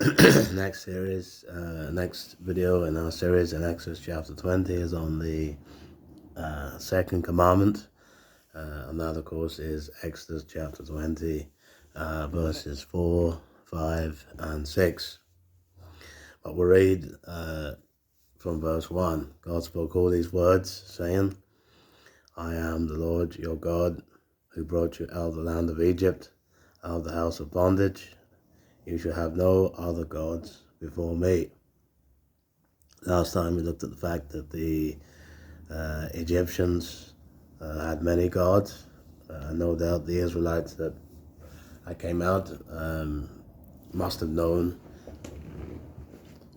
Next video in our series in Exodus chapter 20 is on the second commandment, and that of course is Exodus chapter 20, verses 4, 5, and 6. But we'll read from verse 1. God spoke all these words, saying, I am the Lord your God, who brought you out of the land of Egypt, out of the house of bondage. You shall have no other gods before me. Last time we looked at the fact that the Egyptians had many gods. No doubt the Israelites that came out must have known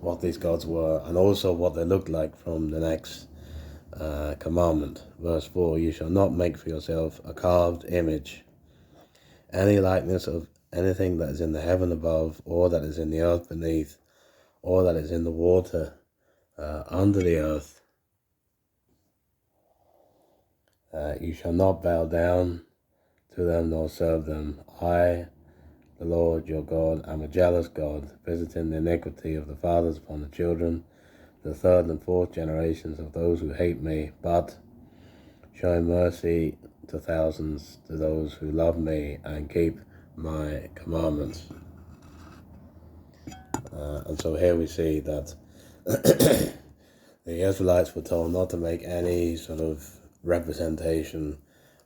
what these gods were and also what they looked like from the next commandment. Verse 4, you shall not make for yourself a carved image, any likeness of anything that is in the heaven above, or that is in the earth beneath, or that is in the water under the earth. You shall not bow down to them nor serve them. I, the Lord your God, am a jealous God, visiting the iniquity of the fathers upon the children, the third and fourth generations of those who hate me, but showing mercy to thousands to those who love me and keep my commandments. And so here we see that the Israelites were told not to make any sort of representation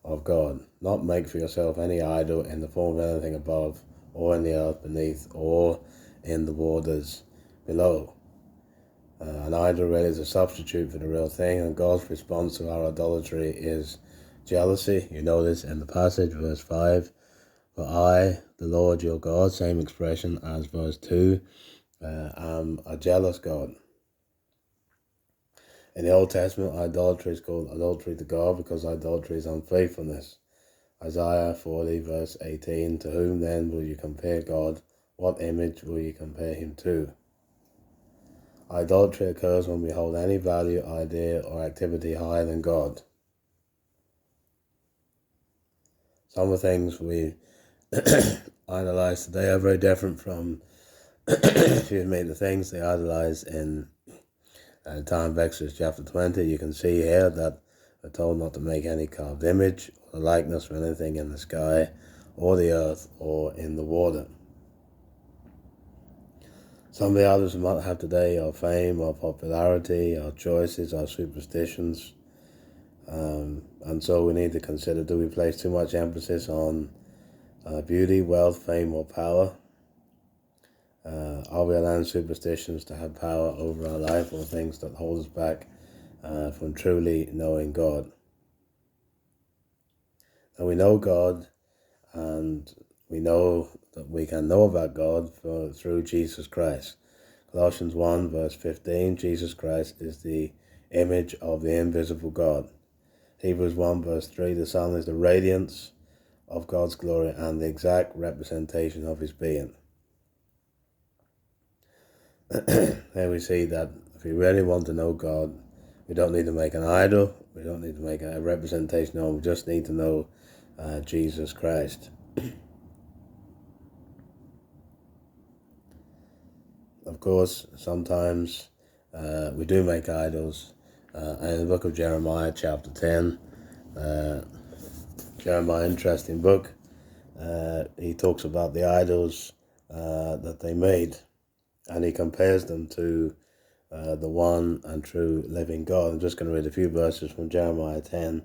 of God. Not make for yourself any idol in the form of anything above, or in the earth beneath, or in the waters below. An idol really is a substitute for the real thing, and God's response to our idolatry is jealousy. You know this in the passage, verse 5. For I, the Lord your God, same expression as verse 2, am a jealous God. In the Old Testament, idolatry is called adultery to God because idolatry is unfaithfulness. Isaiah 40 verse 18, to whom then will you compare God? What image will you compare him to? Idolatry occurs when we hold any value, idea, or activity higher than God. Some of the things we idolize today are very different from the things they idolize in the time of Exodus chapter 20. You can see here that we're told not to make any carved image or likeness of anything in the sky or the earth or in the water. Some of the others we might have today are fame, our popularity, our choices, our superstitions. And so we need to consider, do we place too much emphasis on beauty, wealth, fame, or power? Are we allowing superstitions to have power over our life, or things that hold us back from truly knowing God? And we know God, and we know that we can know about God through Jesus Christ. Colossians 1 verse 15, Jesus Christ is the image of the invisible God. Hebrews 1 verse 3, the Son is the radiance of God's glory and the exact representation of his being. There we see that if we really want to know God, we don't need to make an idol, we don't need to make a representation of him, we just need to know Jesus Christ. Of course, sometimes we do make idols. In the book of Jeremiah, chapter 10, Jeremiah, interesting book, he talks about the idols that they made, and he compares them to the one and true living God. I'm just going to read a few verses from Jeremiah 10.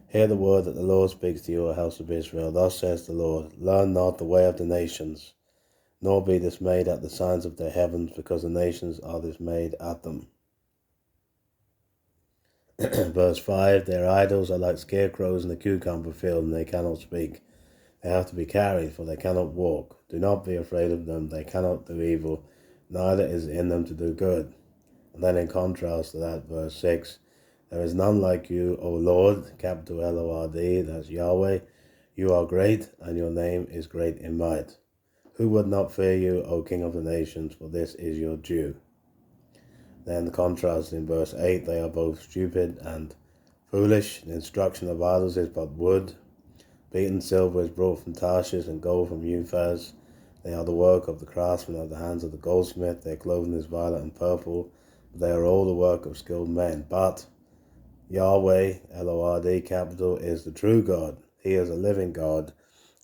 Hear the word that the Lord speaks to you, O house of Israel. Thus says the Lord, learn not the way of the nations, nor be dismayed at the signs of their heavens, because the nations are dismayed at them. Verse 5, their idols are like scarecrows in the cucumber field, and they cannot speak. They have to be carried, for they cannot walk. Do not be afraid of them, they cannot do evil, neither is in them to do good. And then in contrast to that, verse 6, there is none like you, O Lord, capital L-O-R-D, that's Yahweh. You are great, and your name is great in might. Who would not fear you, O King of the nations, for this is your due. Then the contrast in verse 8, they are both stupid and foolish. The instruction of idols is but wood. Beaten silver is brought from Tarshish, and gold from Uphaz. They are the work of the craftsman of the hands of the goldsmith. Their clothing is violet and purple. They are all the work of skilled men. But Yahweh, L-O-R-D, capital, is the true God. He is a living God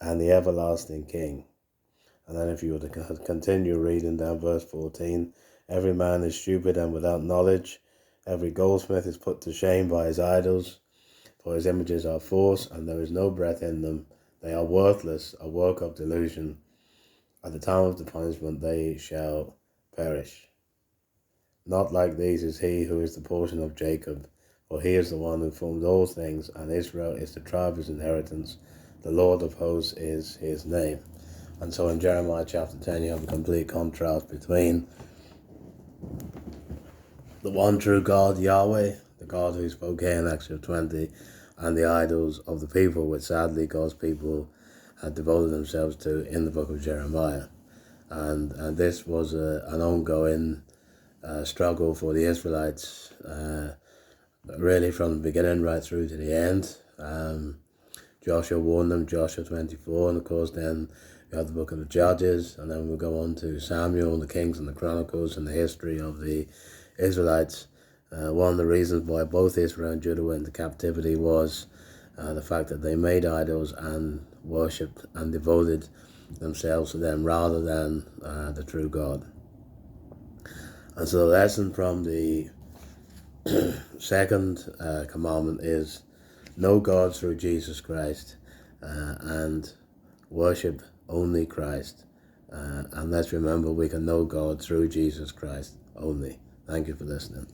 and the everlasting King. And then if you were to continue reading down verse 14, every man is stupid and without knowledge. Every goldsmith is put to shame by his idols, for his images are false, and there is no breath in them. They are worthless, a work of delusion. At the time of the punishment they shall perish. Not like these is he who is the portion of Jacob, for he is the one who formed all things, and Israel is the tribe of his inheritance. The Lord of hosts is his name. And so in Jeremiah chapter 10 you have a complete contrast between the one true God, Yahweh, the God who spoke here in Exodus 20, and the idols of the people, which sadly God's people had devoted themselves to in the book of Jeremiah. And this was an ongoing struggle for the Israelites, really from the beginning right through to the end. Joshua warned them, Joshua 24, and of course then we have the book of the Judges, and then we'll go on to Samuel and the Kings and the Chronicles and the history of the Israelites. One of the reasons why both Israel and Judah went into captivity was the fact that they made idols and worshipped and devoted themselves to them rather than the true God. And so the lesson from the second commandment is know God through Jesus Christ and worship only Christ. And let's remember we can know God through Jesus Christ only. Thank you for listening.